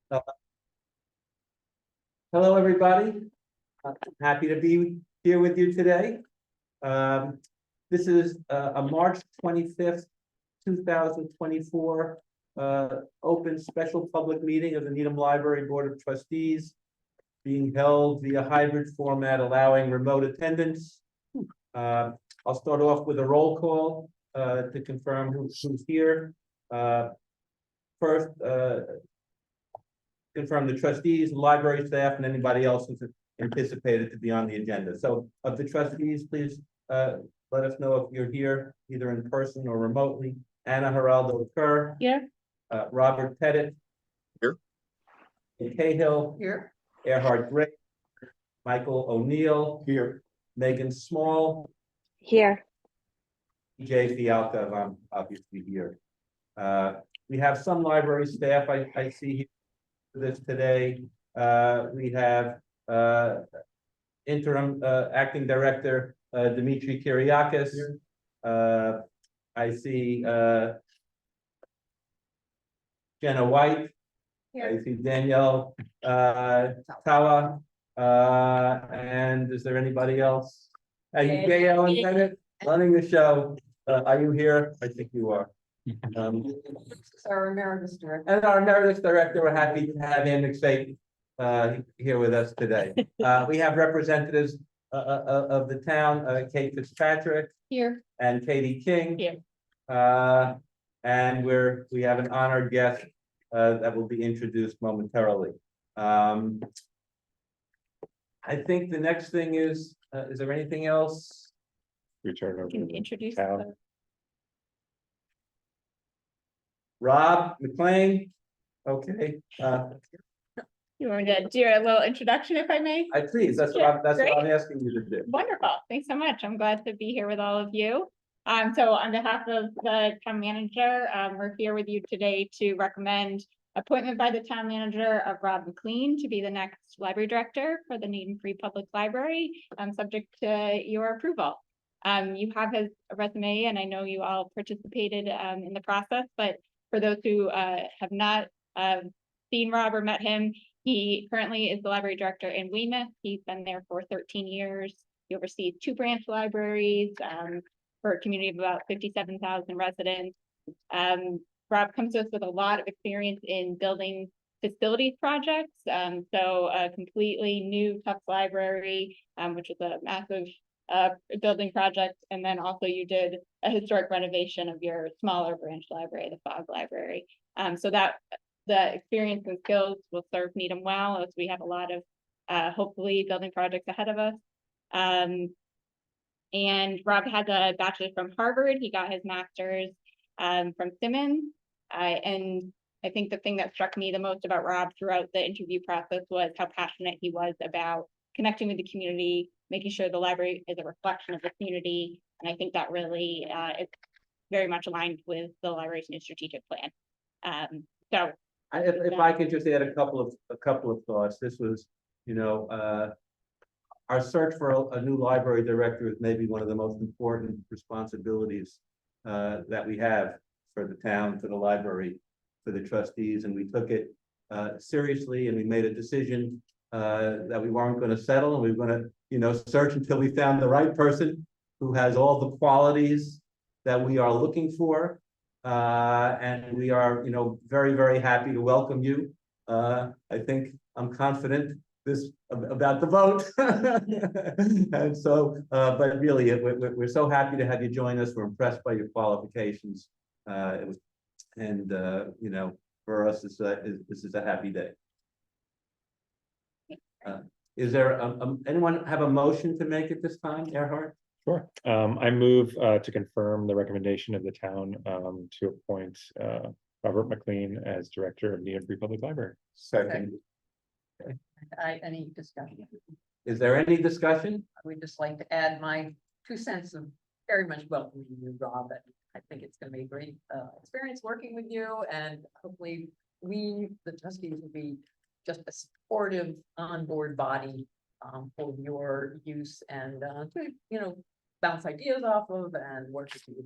Uh, Hello, everybody. Happy to be here with you today. This is a March 25th, 2024 open special public meeting of the Needham Library Board of Trustees, being held via hybrid format, allowing remote attendance. I'll start off with a roll call to confirm who's here. First, confirm the trustees, library staff, and anybody else who's anticipated to be on the agenda. So of the trustees, please let us know if you're here, either in person or remotely. Anna Geraldo Kerr. Here. Robert Pettit. Here. Cahill. Here. Erhard Gray. Michael O'Neill. Here. Megan Small. Here. EJ Fialka, I'm obviously here. We have some library staff I see here for this today. We have interim acting director Dimitri Kyriakis. I see Jenna White. Here. I see Danielle Tawa. And is there anybody else? Gay Ellen Bennett running the show. Are you here? I think you are. Our emeritus director. And our emeritus director, we're happy to have Ann McState here with us today. We have representatives of the town, Kate Fitzpatrick. Here. And Katie King. Here. And we have an honored guest that will be introduced momentarily. I think the next thing is there anything else? Return over. Can you introduce Cal. Rob McLean. Okay. You want me to do a little introduction, if I may? Please, that's what I'm asking you to do. Wonderful. Thanks so much. I'm glad to be here with all of you. So on behalf of the town manager, we're here with you today to recommend appointment by the town manager of Rob McLean to be the next library director for the Needham Free Public Library, subject to your approval. You have his resume, and I know you all participated in the process, but for those who have not seen Rob or met him, he currently is the library director in Weymouth. He's been there for 13 years. He oversees 2 branch libraries for a community of about 57,000 residents. Rob comes to us with a lot of experience in building facilities projects. So a completely new Tufts library, which is a massive building project. And then also you did a historic renovation of your smaller branch library, the Fogg Library. So that the experience and skills will serve Needham well, as we have a lot of hopefully building projects ahead of us. And Rob has a bachelor's from Harvard. He got his master's from Simmons. And I think the thing that struck me the most about Rob throughout the interview process was how passionate he was about connecting with the community, making sure the library is a reflection of the community. And I think that really is very much aligned with the library's new strategic plan. So If I could just add a couple of thoughts. This was, our search for a new library director is maybe one of the most important responsibilities that we have for the town, for the library, for the trustees, and we took it seriously, and we made a decision that we weren't going to settle, and we were going to, search until we found the right person who has all the qualities that we are looking for. And we are, very, very happy to welcome you. I think I'm confident about the vote. And so, but really, we're so happy to have you join us. We're impressed by your qualifications. For us, this is a happy day. Is there anyone have a motion to make at this time, Erhard? Sure. I move to confirm the recommendation of the town to appoint Robert McLean as director of Needham Free Public Library. Second. Okay. Any discussion? Is there any discussion? I would just like to add my 2 cents of very much welcoming you, Rob. And I think it's going to be a great experience working with you, and hopefully we, the trustees, will be just a supportive on-board body for your use and to bounce ideas off of and work with you.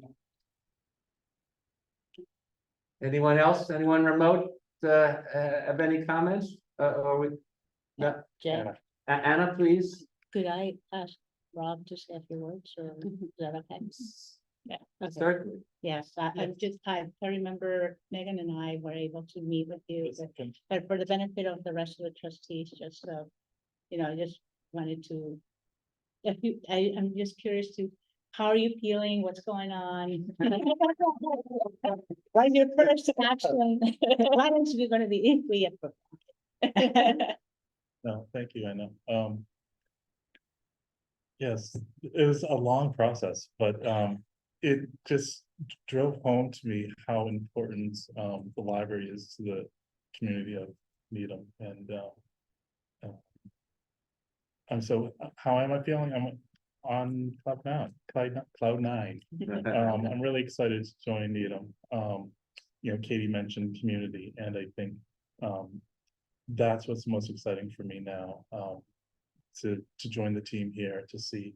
Anyone else? Anyone remote? have any comments, or we, no, Jen, Anna, please? could I ask Rob to say a few words, or is that okay? Yeah. Okay. Certainly. Yes, I remember Megan and I were able to meet with you, but for the benefit of the rest of the trustees, just I just wanted to. I'm just curious how are you feeling? What's going on? What's your first action? Why don't you gonna be if we approve? No, thank you, Anna. Yes, it was a long process, but it just drove home to me how important the library is to the community of Needham. And how am I feeling? I'm on cloud nine. I'm really excited to join Needham. Katie mentioned community, and I think that's what's most exciting for me now. To join the team here, to see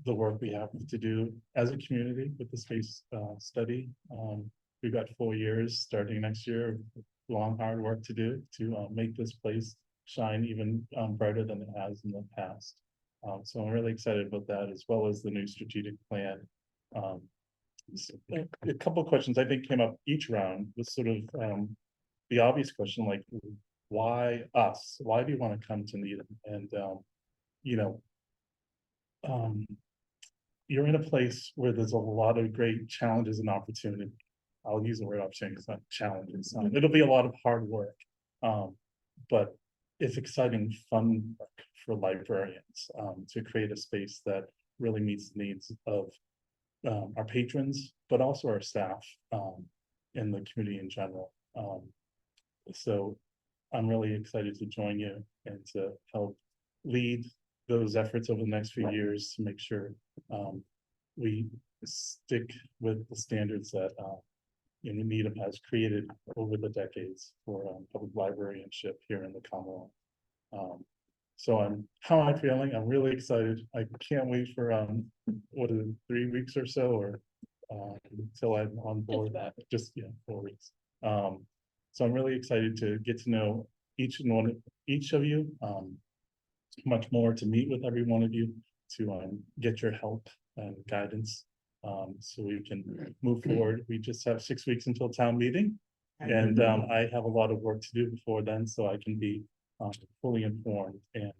the work we have to do as a community with the space study. We've got 4 years starting next year, long hard work to do to make this place shine even brighter than it has in the past. So I'm really excited about that, as well as the new strategic plan. A couple of questions I think came up each round was sort of the obvious question, like, why us? Why do you want to come to Needham? And you're in a place where there's a lot of great challenges and opportunity. I'll use the word opportunity, it's not challenges. It'll be a lot of hard work, but it's exciting, fun work for librarians to create a space that really meets the needs of our patrons, but also our staff and the community in general. So I'm really excited to join you and to help lead those efforts over the next few years to make sure we stick with the standards that Needham has created over the decades for public librarianship here in the Commonwealth. So how am I feeling? I'm really excited. I can't wait for 3 weeks or so, or until I'm on board. Just 4 weeks. So I'm really excited to get to know each of you, much more, to meet with every one of you, to get your help and guidance, so we can move forward. We just have 6 weeks until town meeting, and I have a lot of work to do before then, so I can be fully informed and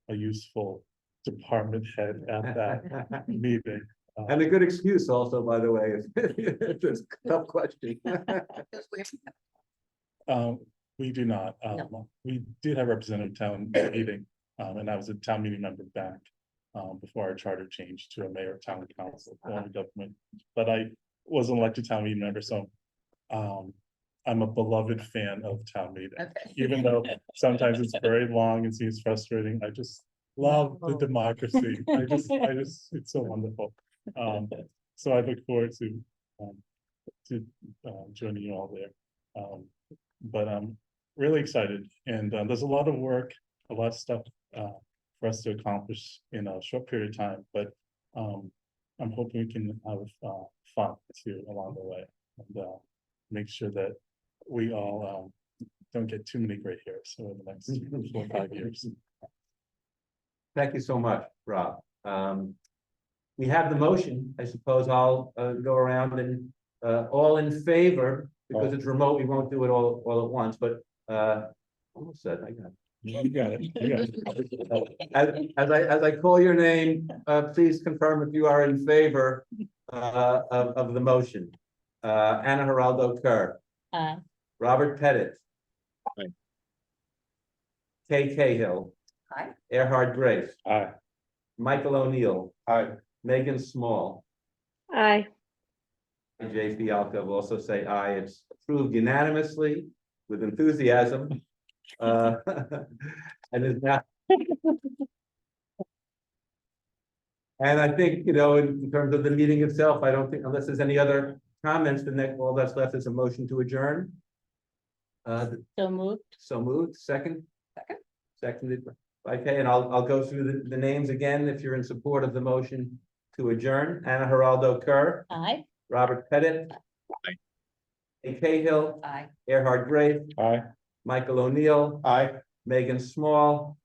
a useful department head at that meeting. And a good excuse also, by the way, if it's a tough question. We do not. No. We did have representative town meeting, and I was a town meeting member back before our charter changed to a mayor town council form of government. But I was an elected town meeting member, so I'm a beloved fan of town meeting. Okay. Even though sometimes it's very long and seems frustrating, I just love the democracy. I just, it's so wonderful. So I look forward to joining you all there. But I'm really excited, and there's a lot of work, a lot of stuff for us to accomplish in a short period of time, but I'm hoping we can have fun too along the way, and make sure that we all don't get too many gray hairs over the next 4 or 5 years. Thank you so much, Rob. We have the motion. I suppose I'll go around and all in favor, because it's remote, we won't do it all at once, but almost said, I got it. You got it. You got it. As I call your name, please confirm if you are in favor of the motion. Anna Geraldo Kerr. Robert Pettit. Aye. Kay Cahill. Hi. Erhard Grace. Aye. Michael O'Neill. Aye. Megan Small. Aye. And Jay Fialka will also say aye. It's approved unanimously with enthusiasm. And is now. And I think, in terms of the meeting itself, I don't think, unless there's any other comments, all that's left is a motion to adjourn. So moved. So moved. Second? Second. Seconded. Okay, and I'll go through the names again if you're in support of the motion to adjourn. Anna Geraldo Kerr. Aye. Robert Pettit. Aye. Cahill, Aye. Erhard Gray, Aye. Michael O'Neill. Aye. Megan Small,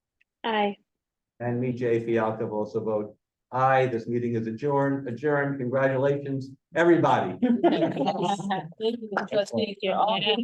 Aye. and me, Jay Fialka, will also vote aye. This meeting is adjourned. Congratulations, everybody. Thank you, trustees, you're all. Yeah.